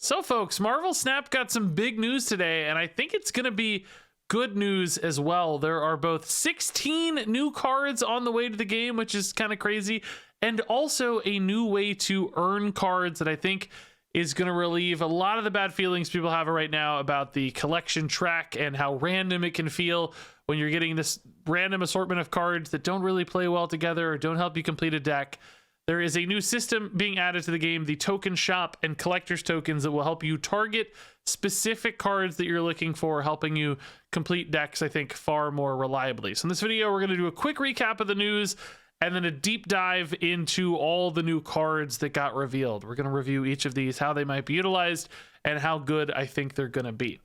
So folks, Marvel Snap got some big news today, and I think it's going to be good news as well. There are both 16 new cards on the way to the game, which is kind of crazy, and also a new way to earn cards that I think is going to relieve a lot of the bad feelings people have right now about the collection track and how random it can feel when you're getting this random assortment of cards that don't really play well together or don't help you complete a deck. There is a new system being added to the game, the token shop and collector's tokens, that will help you target specific cards that you're looking for, helping you complete decks, I think, far more reliably. So in this video, we're going to do a quick recap of the news and then a deep dive into all the new cards that got revealed. We're going to review each of these, how they might be utilized, and how good I think they're going to be.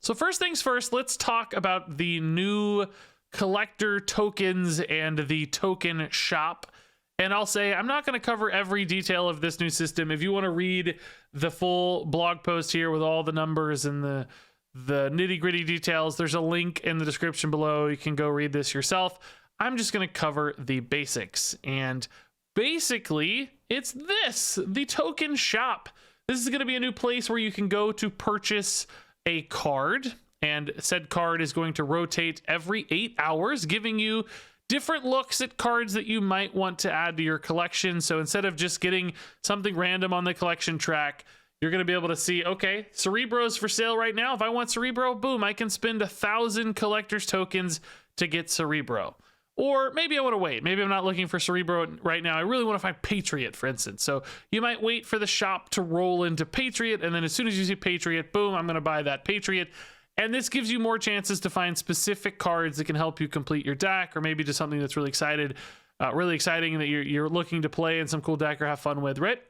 So first things first, let's talk about the new collector tokens and the token shop. And I'll say, I'm not going to cover every detail of this new system. If you want to read the full blog post here with all the numbers and the nitty gritty details, there's a link in the description below. You can go read this yourself. I'm just going to cover the basics. And basically, it's this, the token shop. This is going to be a new place where you can go to purchase a card. And said card is going to rotate every 8 hours, giving you different looks at cards that you might want to add to your collection. So instead of just getting something random on the collection track, you're going to be able to see, okay, Cerebro's for sale right now. If I want Cerebro, boom, I can spend 1,000 collector's tokens to get Cerebro. Or maybe I want to wait. Maybe I'm not looking for Cerebro right now. I really want to find Patriot, for instance. So you might wait for the shop to roll into Patriot, and then as soon as you see Patriot, boom, I'm going to buy that Patriot. And this gives you more chances to find specific cards that can help you complete your deck, or maybe just something that's really exciting that you're looking to play in some cool deck or have fun with, right?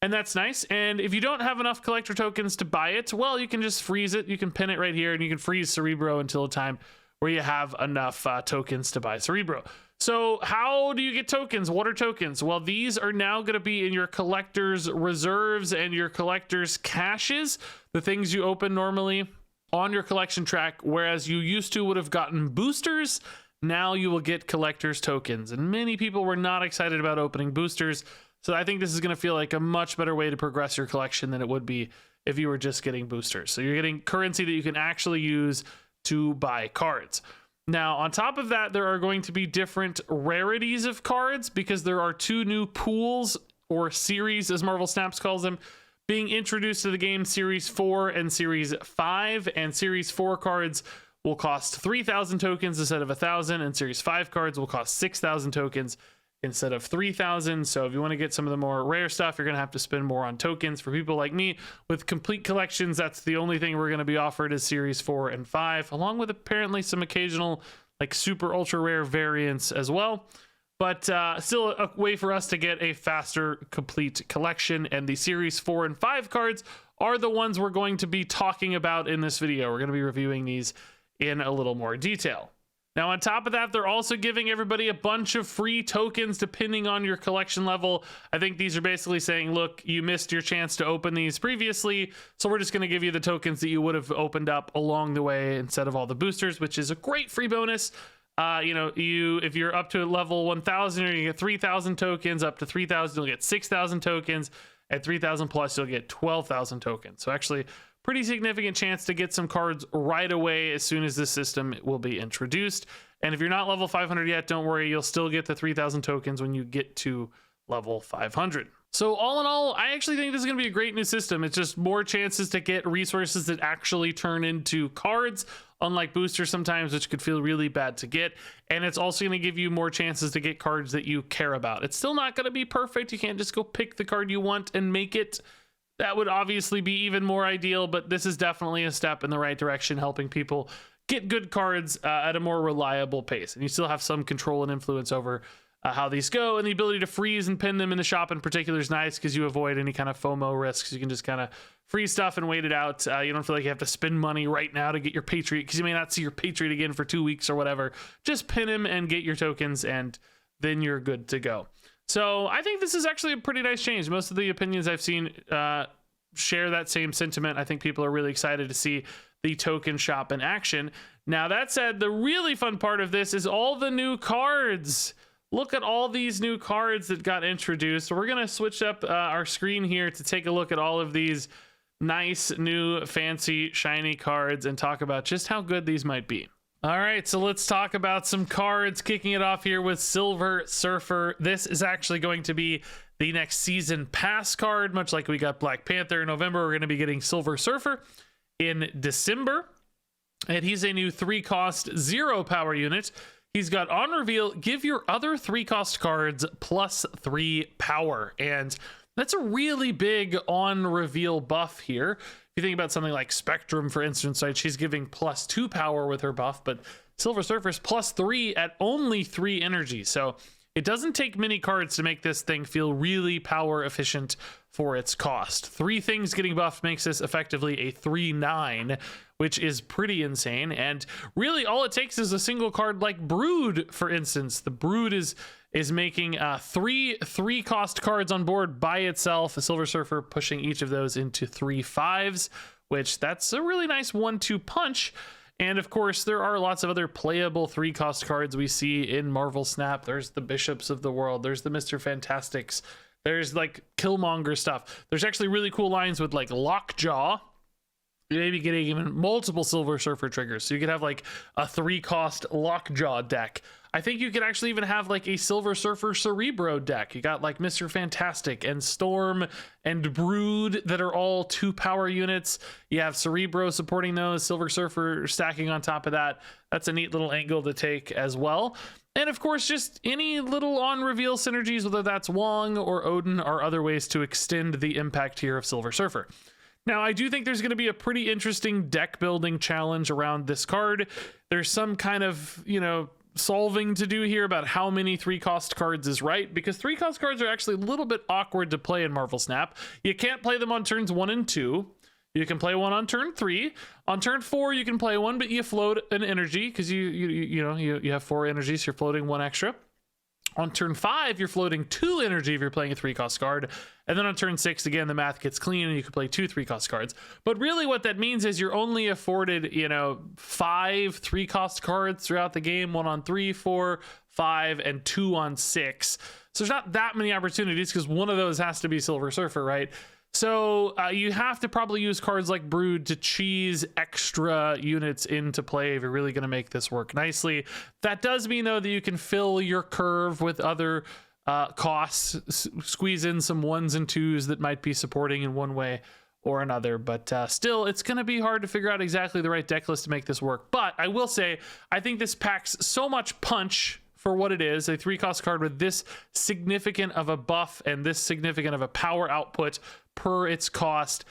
And that's nice. And if you don't have enough collector tokens to buy it, well, you can just freeze it. You can pin it right here, and you can freeze Cerebro until a time where you have enough tokens to buy Cerebro. So how do you get tokens? What are tokens? Well, these are now going to be in your collector's reserves and your collector's caches, the things you open normally on your collection track, whereas you used to would have gotten boosters. Now you will get collector's tokens, and many people were not excited about opening boosters. So I think this is going to feel like a much better way to progress your collection than it would be if you were just getting boosters. So you're getting currency that you can actually use to buy cards. Now, on top of that, there are going to be different rarities of cards because there are 2 new pools, or series as Marvel Snaps calls them, being introduced to the game, Series 4 and Series 5, and Series 4 cards will cost 3,000 tokens instead of 1,000, and Series 5 cards will cost 6,000 tokens instead of 3,000. So if you want to get some of the more rare stuff, you're going to have to spend more on tokens. For people like me with complete collections, that's the only thing we're going to be offered is Series 4 and 5, along with apparently some occasional like super ultra rare variants as well. But still a way for us to get a faster complete collection. And the Series 4 and 5 cards are the ones we're going to be talking about in this video. We're going to be reviewing these in a little more detail. Now, on top of that, they're also giving everybody a bunch of free tokens depending on your collection level. I think these are basically saying, look, you missed your chance to open these previously, so we're just going to give you the tokens that you would have opened up along the way instead of all the boosters, which is a great free bonus. If you're up to level 1,000, you're gonna get 3,000 tokens. Up to 3,000, you'll get 6,000 tokens. At 3,000 plus, you'll get 12,000 tokens. So actually, pretty significant chance to get some cards right away as soon as this system will be introduced. And if you're not level 500 yet, don't worry, you'll still get the 3,000 tokens when you get to level 500. So all in all, I actually think this is going to be a great new system. It's just more chances to get resources that actually turn into cards, unlike boosters sometimes, which could feel really bad to get. And it's also going to give you more chances to get cards that you care about. It's still not going to be perfect. You can't just go pick the card you want and make it. That would obviously be even more ideal, but this is definitely a step in the right direction, helping people get good cards at a more reliable pace. And you still have some control and influence over how these go, and the ability to freeze and pin them in the shop in particular is nice because you avoid any kind of FOMO risks. You can just kind of freeze stuff and wait it out. You don't feel like you have to spend money right now to get your Patriot because you may not see your Patriot again for 2 weeks or whatever. Just pin him and get your tokens, and then you're good to go. So I think this is actually a pretty nice change. Most of the opinions I've seen share that same sentiment. I think people are really excited to see the token shop in action. Now, that said, the really fun part of this is all the new cards. Look at all these new cards that got introduced. So we're going to switch up our screen here to take a look at all of these nice new fancy shiny cards and talk about just how good these might be. All right, so let's talk about some cards, kicking it off here with Silver Surfer. This is actually going to be the next season pass card, much like we got Black Panther in November. We're going to be getting Silver Surfer in December, and he's a new 3-cost 0 power unit. He's got on reveal, give your other 3-cost cards +3 power, and that's a really big on reveal buff here. If you think about something like Spectrum, for instance, right, she's giving +2 power with her buff, but Silver Surfer's +3 at only 3 energy. So it doesn't take many cards to make this thing feel really power efficient for its cost. 3 things getting buffed makes this effectively a 3/9, which is pretty insane. And really all it takes is a single card like Brood, for instance. The Brood is making 3 cost cards on board by itself. A Silver Surfer pushing each of those into 3 5s, which that's a really nice 1-2 punch. And of course, there are lots of other playable 3-cost cards we see in Marvel Snap. There's the Bishops of the World. There's the Mr. Fantastics. There's like Killmonger stuff. There's actually really cool lines with like Lockjaw. Maybe getting even multiple Silver Surfer triggers. So you could have like a 3-cost Lockjaw deck. I think you could actually even have like a Silver Surfer Cerebro deck. You got like Mr. Fantastic and Storm and Brood that are all 2 power units. You have Cerebro supporting those, Silver Surfer stacking on top of that. That's a neat little angle to take as well. And of course, just any little on reveal synergies, whether that's Wong or Odin, are other ways to extend the impact here of Silver Surfer. Now, I do think there's going to be a pretty interesting deck building challenge around this card. There's some kind of, solving to do here about how many 3-cost cards is right, because 3-cost cards are actually a little bit awkward to play in Marvel Snap. You can't play them on turns 1 and 2. You can play one on turn 3. On turn 4, you can play one, but you float an energy because you have 4 energies, so you're floating 1 extra. On turn 5, you're floating 2 energy if you're playing a 3-cost card. And then on turn 6, again, the math gets clean and you can play 2 3-cost cards. But really what that means is you're only afforded, 5 3-cost cards throughout the game, 1 on 3, 4, 5, and 2 on 6. So there's not that many opportunities because one of those has to be Silver Surfer, right? So you have to probably use cards like Brood to cheese extra units into play if you're really going to make this work nicely. That does mean, though, that you can fill your curve with other costs, squeeze in some 1s and 2s that might be supporting in one way or another. But still, it's going to be hard to figure out exactly the right deck list to make this work. But I will say, I think this packs so much punch for what it is, a 3-cost card with this significant of a buff and this significant of a power output per its cost.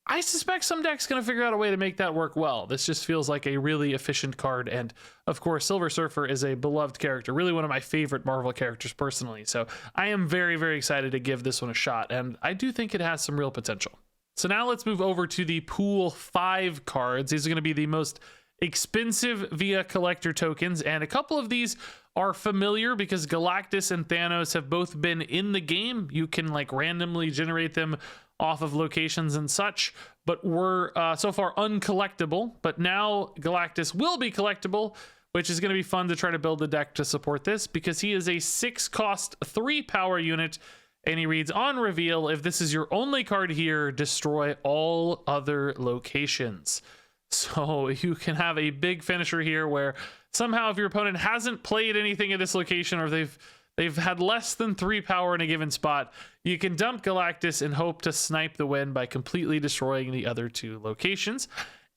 I suspect some deck's going to figure out a way to make that work well. This just feels like a really efficient card. And of course, Silver Surfer is a beloved character, really one of my favorite Marvel characters personally. So I am very, very excited to give this one a shot. And I do think it has some real potential. So now let's move over to the Pool 5 cards. These are going to be the most expensive via collector tokens. And a couple of these are familiar because Galactus and Thanos have both been in the game. You can like randomly generate them off of locations and such, but were so far uncollectible. But now Galactus will be collectible, which is going to be fun to try to build a deck to support this because he is a 6-cost 3-power unit. And he reads, on reveal, if this is your only card here, destroy all other locations. So you can have a big finisher here where somehow if your opponent hasn't played anything at this location or they've had less than 3 power in a given spot, you can dump Galactus and hope to snipe the win by completely destroying the other 2 locations.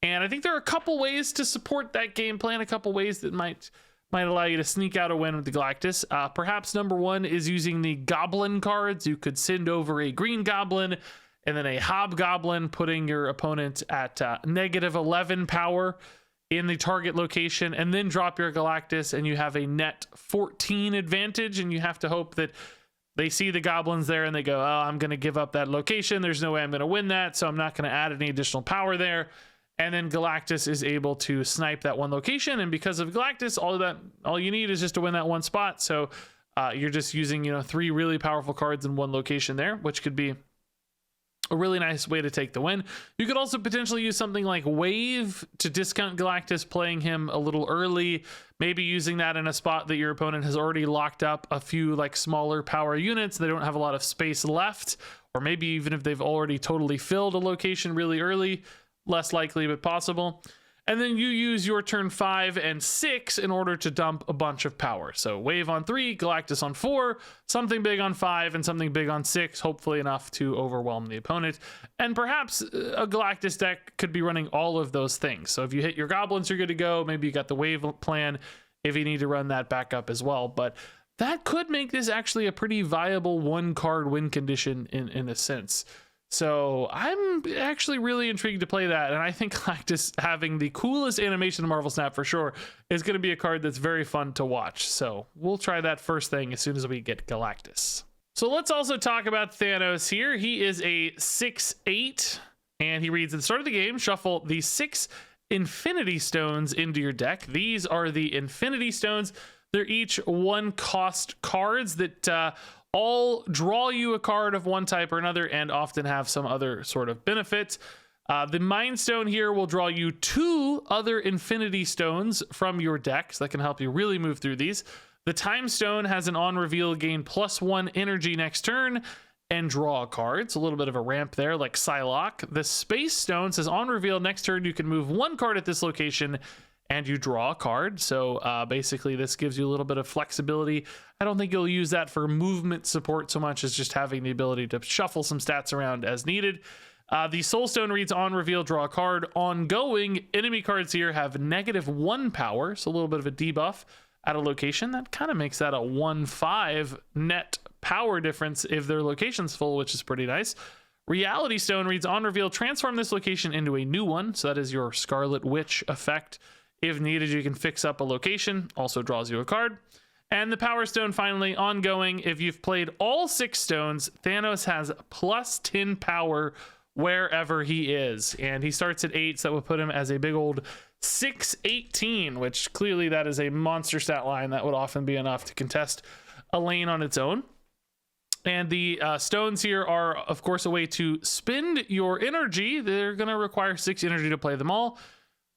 And I think there are a couple ways to support that game plan, a couple ways that might allow you to sneak out a win with the Galactus. Perhaps number 1 is using the Goblin cards. You could send over a Green Goblin and then a Hobgoblin, putting your opponent at -11 power in the target location, and then drop your Galactus, and you have a net 14 advantage, and you have to hope that they see the goblins there and they go, oh, I'm going to give up that location. There's no way I'm going to win that, so I'm not going to add any additional power there. And then Galactus is able to snipe that one location, and because of Galactus, all you need is just to win that one spot. So you're just using 3 really powerful cards in one location there, which could be a really nice way to take the win. You could also potentially use something like Wave to discount Galactus, playing him a little early, maybe using that in a spot that your opponent has already locked up a few like smaller power units. They don't have a lot of space left, or maybe even if they've already totally filled a location really early, less likely but possible. And then you use your turn 5 and 6 in order to dump a bunch of power. So Wave on 3, Galactus on 4, something big on 5, and something big on 6, hopefully enough to overwhelm the opponent. And perhaps a Galactus deck could be running all of those things. So if you hit your goblins, you're good to go. Maybe you got the Wave plan if you need to run that back up as well. But that could make this actually a pretty viable one-card win condition in a sense. So I'm actually really intrigued to play that, and I think Galactus having the coolest animation in Marvel Snap for sure is going to be a card that's very fun to watch. So we'll try that first thing as soon as we get Galactus. So let's also talk about Thanos here. He is a 6/8, and he reads at the start of the game, shuffle the 6 Infinity Stones into your deck. These are the Infinity Stones. They're each 1-cost cards that all draw you a card of one type or another and often have some other sort of benefit. The Mind Stone here will draw you 2 other Infinity Stones from your deck, so that can help you really move through these. The Time Stone has an on reveal gain +1 energy next turn and draw a card. It's a little bit of a ramp there, like Psylocke. The Space Stone says on reveal next turn you can move 1 card at this location and you draw a card. So basically this gives you a little bit of flexibility. I don't think you'll use that for movement support so much as just having the ability to shuffle some stats around as needed. The Soul Stone reads on reveal, draw a card. Ongoing, enemy cards here have -1 power, so a little bit of a debuff at a location. That kind of makes that a 1/5 net power difference if their location's full, which is pretty nice. Reality Stone reads on reveal, transform this location into a new one. So that is your Scarlet Witch effect. If needed, you can fix up a location, also draws you a card. And the Power Stone, finally, ongoing. If you've played all 6 stones, Thanos has +10 power wherever he is. And he starts at 8, so that would put him as a big old 6/18, which clearly that is a monster stat line that would often be enough to contest a lane on its own. And the stones here are, of course, a way to spend your energy. They're going to require 6 energy to play them all.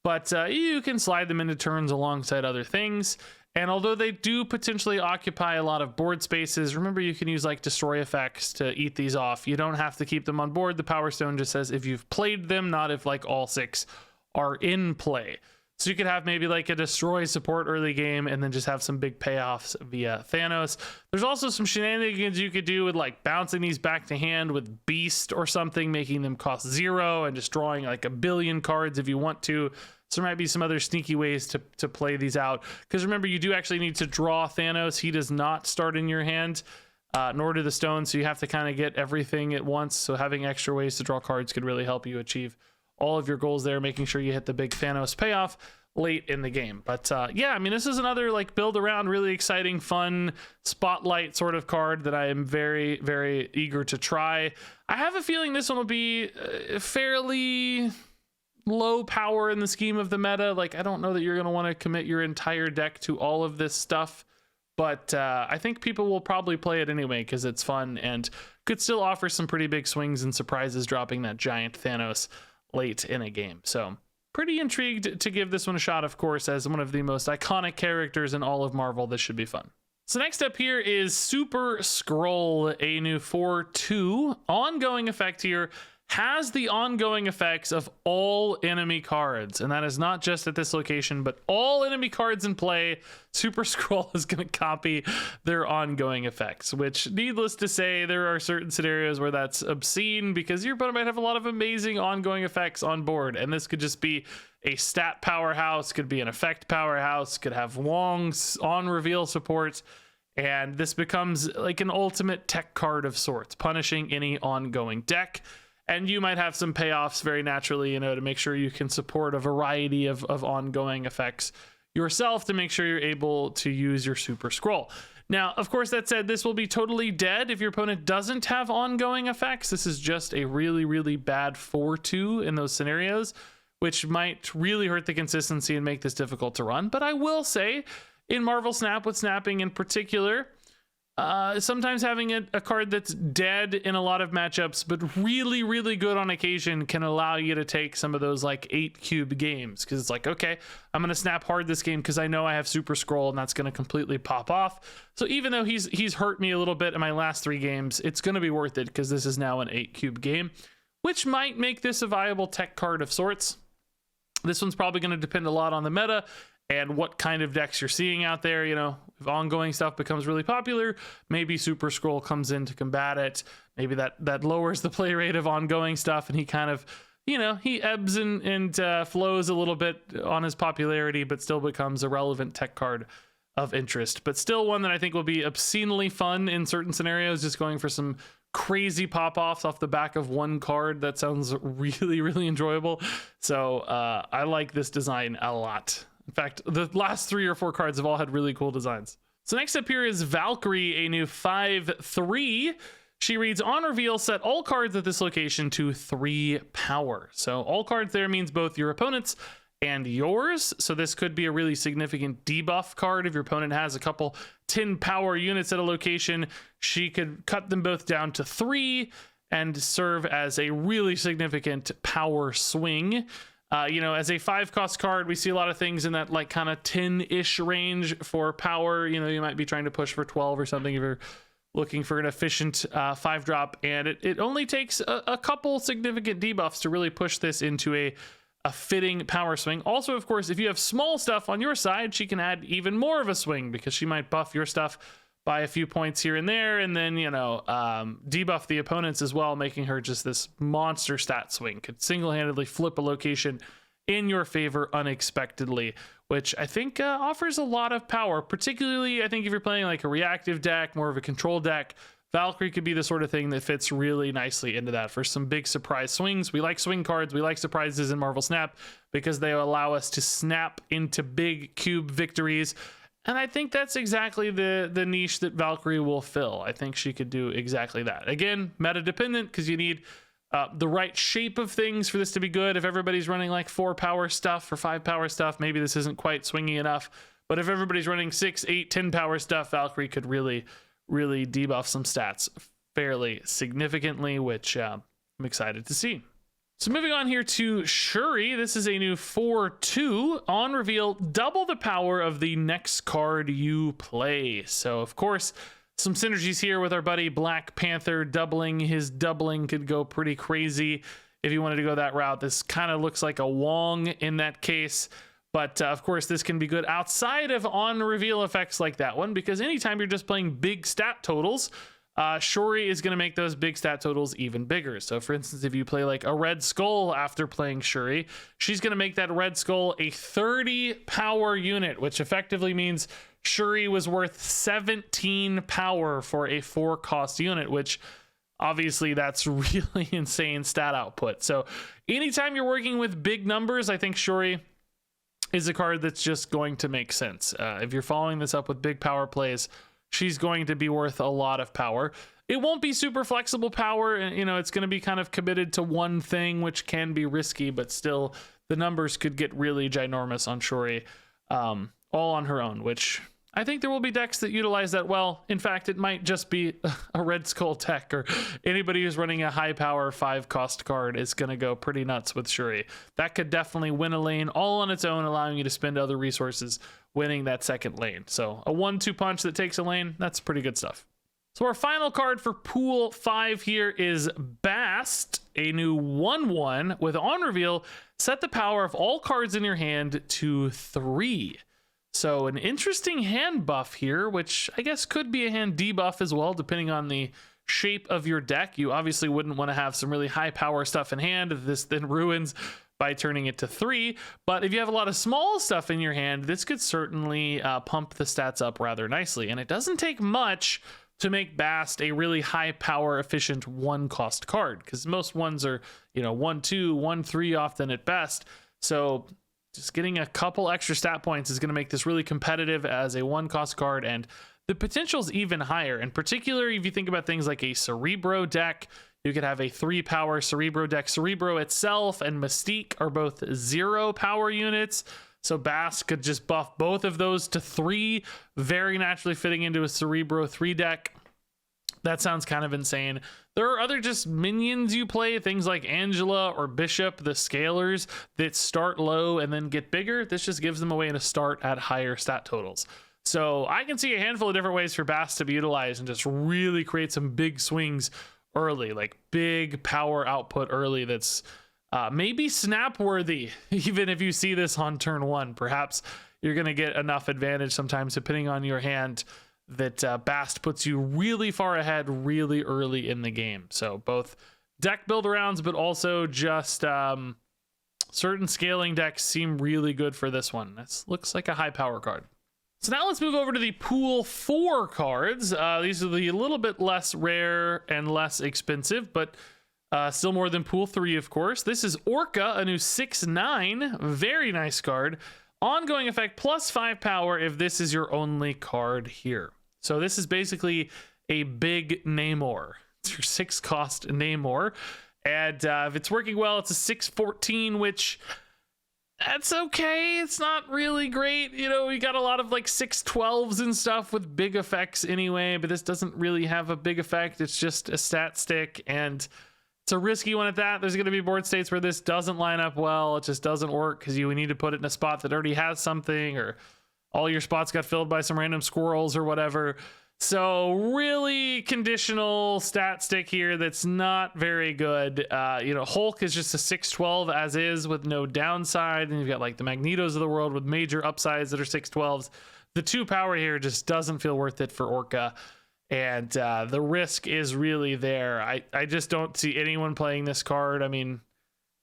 But you can slide them into turns alongside other things. And although they do potentially occupy a lot of board spaces, remember you can use like destroy effects to eat these off. You don't have to keep them on board. The Power Stone just says if you've played them, not if like all 6 are in play. So you could have maybe like a destroy support early game and then just have some big payoffs via Thanos. There's also some shenanigans you could do with like bouncing these back to hand with Beast or something, making them cost 0 and just drawing like a billion cards if you want to. So there might be some other sneaky ways to play these out. Because remember, you do actually need to draw Thanos. He does not start in your hand, nor do the stones. So you have to kind of get everything at once. So having extra ways to draw cards could really help you achieve all of your goals there, making sure you hit the big Thanos payoff late in the game. But yeah, I mean, this is another like build around, really exciting, fun spotlight sort of card that I am very, very eager to try. I have a feeling this one will be fairly low power in the scheme of the meta. Like, I don't know that you're going to want to commit your entire deck to all of this stuff, but I think people will probably play it anyway because it's fun and could still offer some pretty big swings and surprises, dropping that giant Thanos late in a game. So pretty intrigued to give this one a shot, of course, as one of the most iconic characters in all of Marvel. This should be fun. So next up here is Super Skrull, a new 4/2 ongoing effect here. Has the ongoing effects of all enemy cards, and that is not just at this location, but all enemy cards in play. Super Skrull is going to copy their ongoing effects, which, needless to say, there are certain scenarios where that's obscene because your opponent might have a lot of amazing ongoing effects on board, and this could just be a stat powerhouse, could be an effect powerhouse, could have long on reveal support, and this becomes like an ultimate tech card of sorts, punishing any ongoing deck. And you might have some payoffs very naturally, you know, to make sure you can support a variety of ongoing effects yourself to make sure you're able to use your Super Skrull. Now, of course, that said, this will be totally dead if your opponent doesn't have ongoing effects. This is just a really, really bad 4/2 in those scenarios, which might really hurt the consistency and make this difficult to run. But I will say, in Marvel Snap, with snapping in particular, Sometimes having a card that's dead in a lot of matchups, but really, really good on occasion can allow you to take some of those like 8 cube games. Because it's like, okay, I'm going to snap hard this game because I know I have Super Skrull and that's going to completely pop off. So even though he's hurt me a little bit in my last 3 games, it's going to be worth it because this is now an 8 cube game, which might make this a viable tech card of sorts. This one's probably going to depend a lot on the meta and what kind of decks you're seeing out there. You know, if ongoing stuff becomes really popular, maybe Super Skrull comes in to combat it. Maybe that lowers the play rate of ongoing stuff, and he kind of, you know, he ebbs and flows a little bit on his popularity, but still becomes a relevant tech card of interest. But still one that I think will be obscenely fun in certain scenarios, just going for some crazy pop-offs off the back of one card. That sounds really, really enjoyable. So I like this design a lot. In fact, the last 3 or 4 cards have all had really cool designs. So next up here is Valkyrie, a new 5/3. She reads, on reveal, set all cards at this location to 3 power. So all cards there means both your opponent's and yours. So this could be a really significant debuff card. If your opponent has a couple 10 power units at a location, she could cut them both down to 3 and serve as a really significant power swing. You know, as a 5-cost card, we see a lot of things in that like kind of 10-ish range for power. You know, you might be trying to push for 12 or something if you're looking for an efficient 5-drop, and it only takes a couple significant debuffs to really push this into a fitting power swing. Also, of course, if you have small stuff on your side, she can add even more of a swing because she might buff your stuff by a few points here and there, and then, you know, debuff the opponents as well, making her just this monster stat swing. Could single-handedly flip a location in your favor unexpectedly, which I think offers a lot of power. Particularly, I think if you're playing like a reactive deck, more of a control deck, Valkyrie could be the sort of thing that fits really nicely into that for some big surprise swings. We like swing cards, we like surprises in Marvel Snap because they allow us to snap into big cube victories. And I think that's exactly the niche that Valkyrie will fill. I think she could do exactly that. Again, meta dependent, because you need the right shape of things for this to be good. If everybody's running like 4 power stuff or 5 power stuff, maybe this isn't quite swingy enough. But if everybody's running 6, 8, 10 power stuff, Valkyrie could really, really debuff some stats fairly significantly, which I'm excited to see. So moving on here to Shuri, this is a new 4/2. On reveal, double the power of the next card you play. So of course, some synergies here with our buddy Black Panther. Doubling his doubling could go pretty crazy if you wanted to go that route. This kind of looks like a Wong in that case. But of course, this can be good outside of on reveal effects like that one, because anytime you're just playing big stat totals, Shuri is going to make those big stat totals even bigger. So for instance, if you play like a Red Skull after playing Shuri, she's going to make that Red Skull a 30 power unit, which effectively means Shuri was worth 17 power for a 4-cost unit, which obviously that's really insane stat output. So anytime you're working with big numbers, I think Shuri is a card that's just going to make sense. If you're following this up with big power plays, she's going to be worth a lot of power. It won't be super flexible power. You know, it's going to be kind of committed to one thing, which can be risky, but still the numbers could get really ginormous on Shuri, all on her own, which I think there will be decks that utilize that well. In fact, it might just be a Red Skull tech, or anybody who's running a high power 5-cost card is going to go pretty nuts with Shuri. That could definitely win a lane all on its own, allowing you to spend other resources winning that second lane. So a 1-2 punch that takes a lane, that's pretty good stuff. So our final card for Pool 5 here is Bast, a new 1/1 with on reveal, set the power of all cards in your hand to 3. So an interesting hand buff here, which I guess could be a hand debuff as well, depending on the shape of your deck. You obviously wouldn't want to have some really high power stuff in hand if this then ruins by turning it to 3. But if you have a lot of small stuff in your hand, this could certainly pump the stats up rather nicely. And it doesn't take much to make Bast a really high power efficient 1-cost card, because most ones are, you know, 1/2, 1/3 often at best. So just getting a couple extra stat points is going to make this really competitive as a 1-cost card, and the potential's even higher. In particular, if you think about things like a Cerebro deck, you could have a 3-power Cerebro deck. Cerebro itself and Mystique are both 0 power units. So Bast could just buff both of those to 3, very naturally fitting into a Cerebro 3 deck. That sounds kind of insane. There are other just minions you play, things like Angela or Bishop, the scalers, that start low and then get bigger. This just gives them a way to start at higher stat totals. So I can see a handful of different ways for Bast to be utilized and just really create some big swings early, like big power output early that's maybe snap worthy. Even if you see this on turn 1, perhaps you're going to get enough advantage sometimes depending on your hand that Bast puts you really far ahead really early in the game. So both deck build arounds, but also just certain scaling decks seem really good for this one. This looks like a high power card. So now let's move over to the Pool 4 cards. These are the little bit less rare and less expensive, but still more than Pool 3, of course. This is Orca, a new 6/9. Very nice card. Ongoing effect, +5 power if this is your only card here. So this is basically a big Namor. It's your 6 cost Namor. And if it's working well, it's a 6/14, which that's okay. It's not really great. You know, we got a lot of like 6/12s and stuff with big effects anyway, but this doesn't really have a big effect. It's just a stat stick, and it's a risky one at that. There's going to be board states where this doesn't line up well. It just doesn't work because you need to put it in a spot that already has something, or all your spots got filled by some random squirrels or whatever. So really conditional stat stick here that's not very good. You know, Hulk is just a 6/12 as is with no downside. And you've got like the Magnetos of the world with major upsides that are 6/12s. The 2 power here just doesn't feel worth it for Orca. And the risk is really there. I just don't see anyone playing this card. I mean,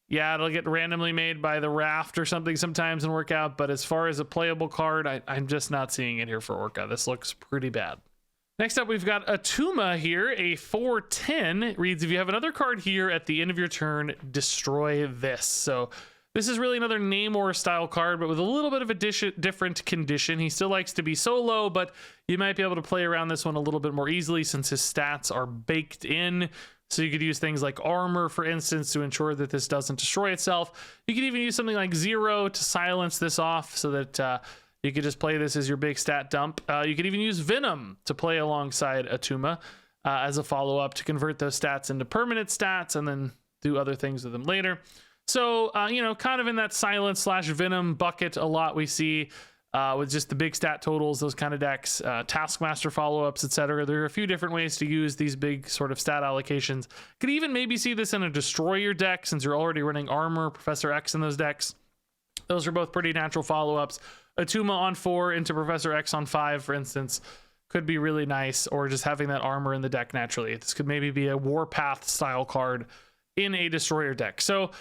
yeah, it'll get randomly made by the Raft or something sometimes and work out. But as far as a playable card, I'm just not seeing it here for Orca. This looks pretty bad. Next up, we've got Atuma here, a 4/10. It reads, if you have another card here at the end of your turn, destroy this. So this is really another Namor style card, but with a little bit of a different condition. He still likes to be solo, but you might be able to play around this one a little bit more easily since his stats are baked in. So you could use things like armor, for instance, to ensure that this doesn't destroy itself. You could even use something like 0 to silence this off so that you could just play this as your big stat dump. You could even use Venom to play alongside Atuma as a follow-up to convert those stats into permanent stats and then do other things with them later. So, you know, kind of in that silence / Venom bucket a lot we see with just the big stat totals, those kind of decks, Taskmaster follow-ups, etc. There are a few different ways to use these big sort of stat allocations. Could even maybe see this in a Destroyer deck since you're already running Armor, Professor X in those decks. Those are both pretty natural follow-ups. Atuma on 4 into Professor X on 5, for instance, could be really nice, or just having that armor in the deck naturally. This could maybe be a Warpath style card in a Destroyer deck. So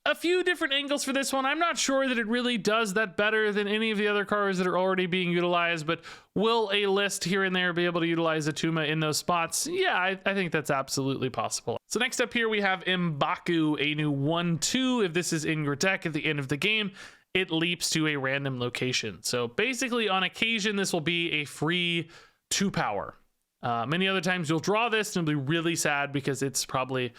a few different angles for this one. I'm not sure that it really does that better than any of the other cards that are already being utilized, but will a list here and there be able to utilize Atuma in those spots? Yeah, I think that's absolutely possible. So next up here we have M'Baku, a new 1/2. If this is in your deck at the end of the game, it leaps to a random location. So basically on occasion, this will be a free 2 power. Many other times you'll draw this and it'll be really sad because it's probably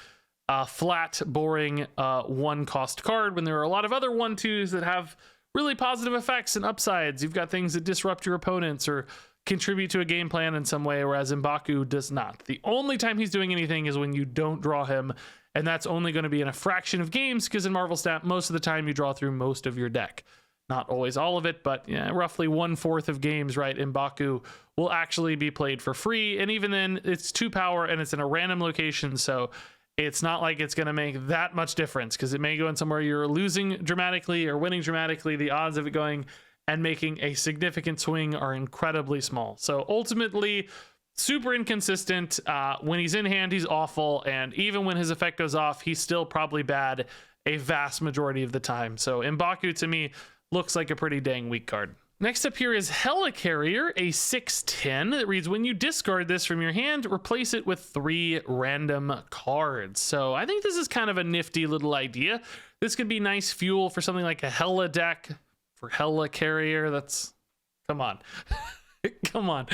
a flat, boring 1 cost card when there are a lot of other 1/2s that have really positive effects and upsides. You've got things that disrupt your opponents or contribute to a game plan in some way, whereas M'Baku does not. The only time he's doing anything is when you don't draw him, and that's only going to be in a fraction of games because in Marvel Snap, most of the time you draw through most of your deck. Not always all of it, but yeah, roughly 1/4 of games, right? M'Baku will actually be played for free, and even then, it's 2 power and it's in a random location, so it's not like it's going to make that much difference because it may go in somewhere you're losing dramatically or winning dramatically. The odds of it going and making a significant swing are incredibly small. So ultimately, super inconsistent. When he's in hand, he's awful. And even when his effect goes off, he's still probably bad a vast majority of the time. So M'Baku to me looks like a pretty dang weak card. Next up here is Helicarrier, a 6/10 that reads, when you discard this from your hand, replace it with 3 random cards. So I think this is kind of a nifty little idea. This could be nice fuel for something like a Hela deck for Helicarrier. That's, come on. Come on.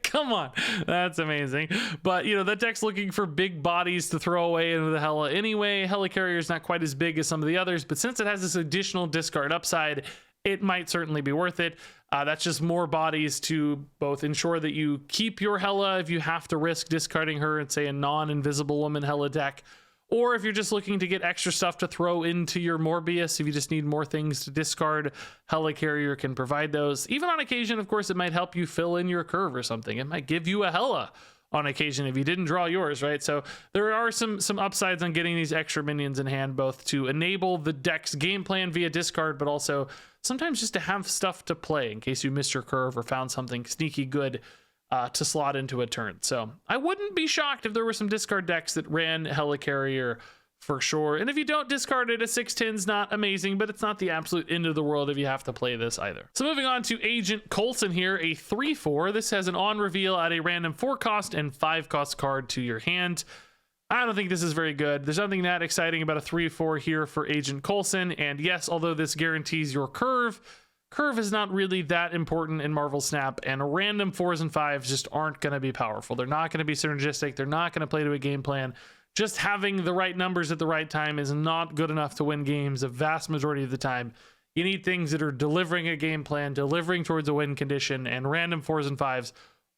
Come on. That's amazing. But, you know, that deck's looking for big bodies to throw away into the Hela anyway. Helicarrier is not quite as big as some of the others, but since it has this additional discard upside, it might certainly be worth it. That's just more bodies to both ensure that you keep your Hela if you have to risk discarding her and say a non-invisible woman Hela deck, or if you're just looking to get extra stuff to throw into your Morbius, if you just need more things to discard, Helicarrier can provide those. Even on occasion, of course, it might help you fill in your curve or something. It might give you a Hela on occasion if you didn't draw yours, right? So there are some upsides on getting these extra minions in hand, both to enable the deck's game plan via discard, but also sometimes just to have stuff to play in case you missed your curve or found something sneaky good to slot into a turn. So I wouldn't be shocked if there were some discard decks that ran Helicarrier for sure. And if you don't discard it, a 6/10's not amazing, but it's not the absolute end of the world if you have to play this either. So moving on to Agent Coulson here, a 3/4. This has an on reveal at a random 4-cost and 5-cost card to your hand. I don't think this is very good. There's nothing that exciting about a 3/4 here for Agent Coulson. And yes, although this guarantees your curve is not really that important in Marvel Snap, and random 4s and 5s just aren't going to be powerful. They're not going to be synergistic. They're not going to play to a game plan. Just having the right numbers at the right time is not good enough to win games a vast majority of the time. You need things that are delivering a game plan, delivering towards a win condition, and random 4s and 5s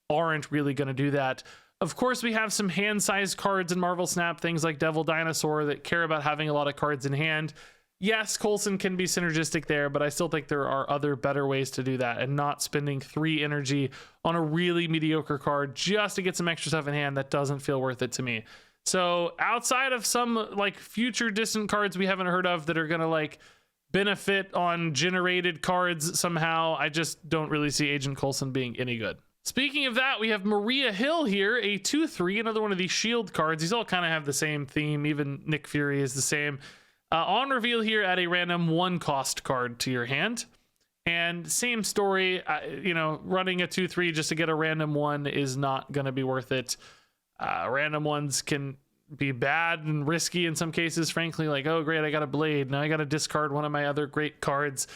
aren't really going to do that. Of course, we have some hand-sized cards in Marvel Snap, things like Devil Dinosaur that care about having a lot of cards in hand. Yes, Coulson can be synergistic there, but I still think there are other better ways to do that and not spending 3 energy on a really mediocre card just to get some extra stuff in hand. That doesn't feel worth it to me. So outside of some like future distant cards we haven't heard of that are going to like benefit on generated cards somehow, I just don't really see Agent Coulson being any good. Speaking of that, we have Maria Hill here, a 2/3, another one of these shield cards. These all kind of have the same theme. Even Nick Fury is the same. On reveal here, add a random 1-cost card to your hand. And same story, running a 2/3 just to get a random 1 is not going to be worth it. Random ones can be bad and risky in some cases, frankly, like, oh, great, I got a blade. Now I got to discard one of my other great cards.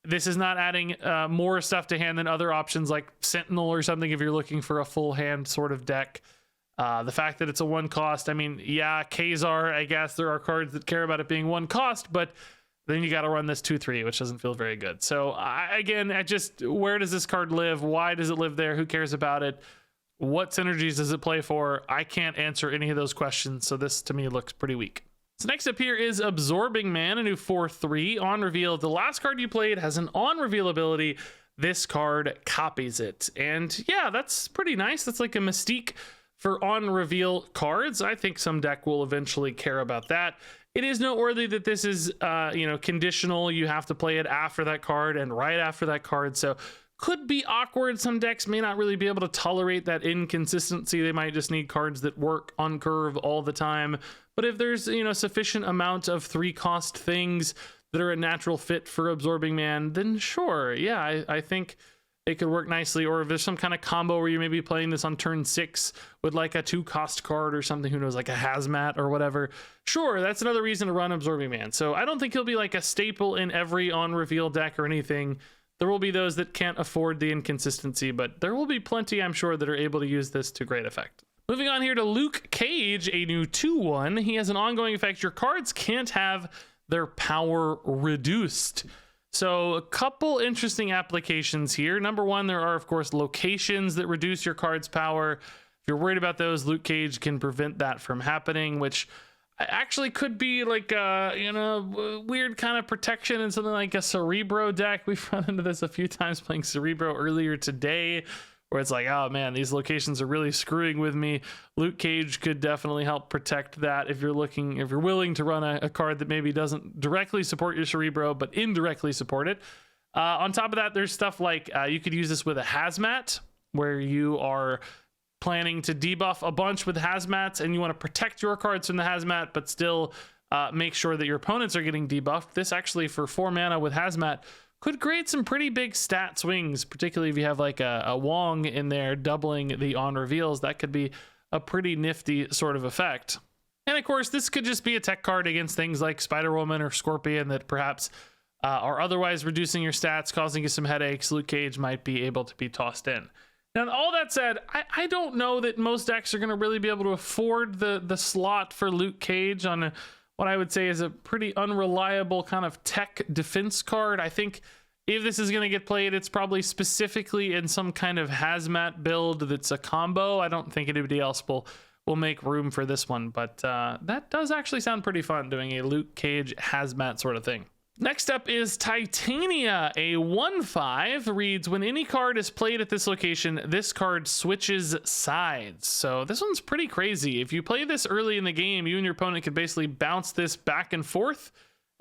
This is not adding more stuff to hand than other options like Sentinel or something if you're looking for a full hand sort of deck. The fact that it's a 1-cost, I mean, yeah, Kazar, I guess there are cards that care about it being 1-cost, but then you got to run this 2/3, which doesn't feel very good. So where does this card live? Why does it live there? Who cares about it? What synergies does it play for? I can't answer any of those questions, so this to me looks pretty weak. So next up here is Absorbing Man, a new 4/3. On reveal, the last card you played has an on reveal ability. This card copies it. And yeah, that's pretty nice. That's like a mystique for on reveal cards. I think some deck will eventually care about that. It is noteworthy that this is conditional. You have to play it after that card and right after that card. So could be awkward. Some decks may not really be able to tolerate that inconsistency. They might just need cards that work on curve all the time. But if there's sufficient amount of 3-cost things that are a natural fit for Absorbing Man, then sure, yeah, I think it could work nicely. Or if there's some kind of combo where you may be playing this on turn 6 with like a 2-cost card or something, who knows, like a Hazmat or whatever, sure, that's another reason to run Absorbing Man. So I don't think he'll be like a staple in every on reveal deck or anything. There will be those that can't afford the inconsistency, but there will be plenty, I'm sure, that are able to use this to great effect. Moving on here to Luke Cage, a new 2/1. He has an ongoing effect. Your cards can't have their power reduced. So a couple interesting applications here. Number one, there are, of course, locations that reduce your card's power. If you're worried about those, Luke Cage can prevent that from happening, which actually could be like a weird kind of protection in something like a Cerebro deck. We've run into this a few times playing Cerebro earlier today, where it's like, oh man, these locations are really screwing with me. Luke Cage could definitely help protect that if you're willing to run a card that maybe doesn't directly support your Cerebro but indirectly support it. On top of that, there's stuff like you could use this with a Hazmat, where you are planning to debuff a bunch with Hazmats and you want to protect your cards from the Hazmat but still make sure that your opponents are getting debuffed. This actually, for 4 mana with Hazmat, could create some pretty big stat swings, particularly if you have like a Wong in there doubling the on reveals. That could be a pretty nifty sort of effect. And of course, this could just be a tech card against things like Spider-Woman or Scorpion that perhaps are otherwise reducing your stats, causing you some headaches. Luke Cage might be able to be tossed in. Now, all that said, I don't know that most decks are going to really be able to afford the slot for Luke Cage on what I would say is a pretty unreliable kind of tech defense card. I think if this is going to get played, it's probably specifically in some kind of hazmat build that's a combo. I don't think anybody else will make room for this one, but that does actually sound pretty fun, doing a Luke Cage hazmat sort of thing. Next up is Titania, a 1/5, reads, when any card is played at this location, this card switches sides. So this one's pretty crazy. If you play this early in the game, you and your opponent could basically bounce this back and forth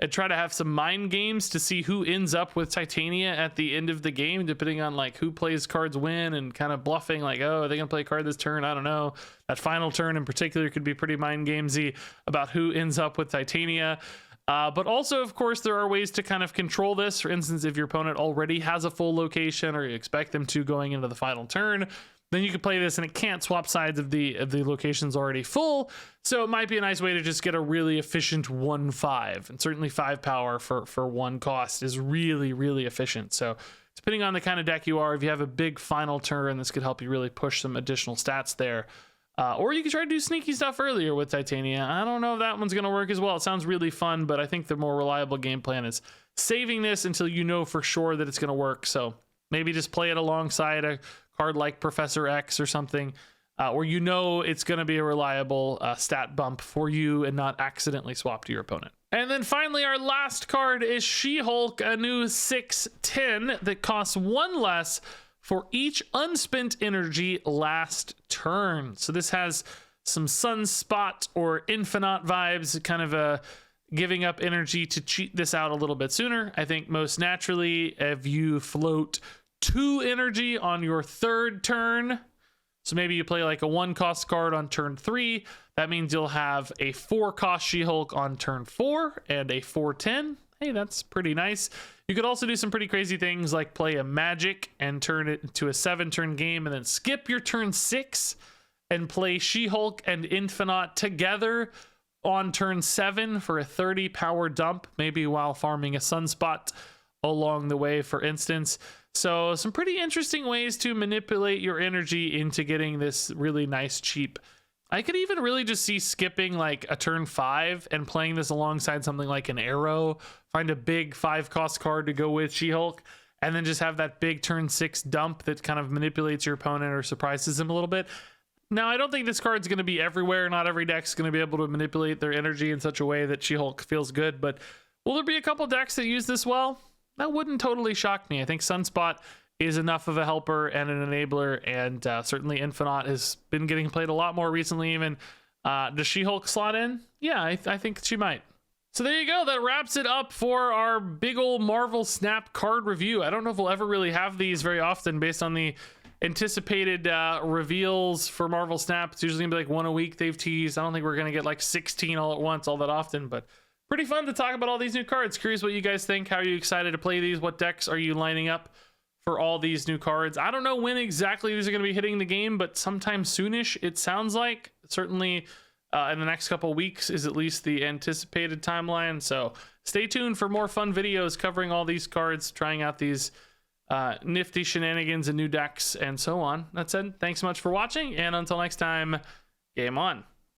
and try to have some mind games to see who ends up with Titania at the end of the game, depending on like who plays cards when, and kind of bluffing like, oh, are they gonna play a card this turn? I don't know. That final turn in particular could be pretty mind gamesy about who ends up with Titania. But also, of course, there are ways to kind of control this. For instance, if your opponent already has a full location, or you expect them to going into the final turn, then you can play this and it can't swap sides of the locations already full. So it might be a nice way to just get a really efficient 1/5. And certainly 5 power for 1 cost is really, really efficient. So depending on the kind of deck you are, if you have a big final turn, this could help you really push some additional stats there. Or you can try to do sneaky stuff earlier with Titania. I don't know if that one's going to work as well. It sounds really fun, but I think the more reliable game plan is saving this until you know for sure that it's going to work. So maybe just play it alongside a card like Professor X or something, where you know it's going to be a reliable stat bump for you and not accidentally swap to your opponent. And then finally, our last card is She-Hulk, a new 6/10 that costs 1 less for each unspent energy last turn. So this has some Sunspot or Infinite vibes, kind of giving up energy to cheat this out a little bit sooner. I think most naturally, if you float 2 energy on your 3rd turn, so maybe you play like a 1-cost card on turn 3, that means you'll have a 4-cost She-Hulk on turn 4 and a 4/10. Hey, that's pretty nice. You could also do some pretty crazy things like play a Magic and turn it into a 7-turn game, and then skip your turn 6 and play She-Hulk and Infinite together on turn 7 for a 30 power dump, maybe while farming a Sunspot along the way, for instance. So some pretty interesting ways to manipulate your energy into getting this really nice cheap. I could even really just see skipping like a turn 5 and playing this alongside something like an Arrow, find a big 5-cost card to go with She-Hulk, and then just have that big turn 6 dump that kind of manipulates your opponent or surprises him a little bit. Now, I don't think this card's going to be everywhere. Not every deck's going to be able to manipulate their energy in such a way that She-Hulk feels good, but will there be a couple decks that use this well? That wouldn't totally shock me. I think Sunspot is enough of a helper and an enabler, and certainly Infinite has been getting played a lot more recently even. Does She-Hulk slot in? Yeah, I think she might. So there you go. That wraps it up for our big old Marvel Snap card review. I don't know if we'll ever really have these very often based on the anticipated reveals for Marvel Snap. It's usually gonna be like 1 a week they've teased. I don't think we're gonna get like 16 all at once all that often, but pretty fun to talk about all these new cards. Curious what you guys think. How are you excited to play these? What decks are you lining up for all these new cards? I don't know when exactly these are going to be hitting the game, but sometime soonish, it sounds like. Certainly in the next couple weeks is at least the anticipated timeline. So stay tuned for more fun videos covering all these cards, trying out these nifty shenanigans and new decks and so on. That said, thanks so much for watching, and until next time, game on.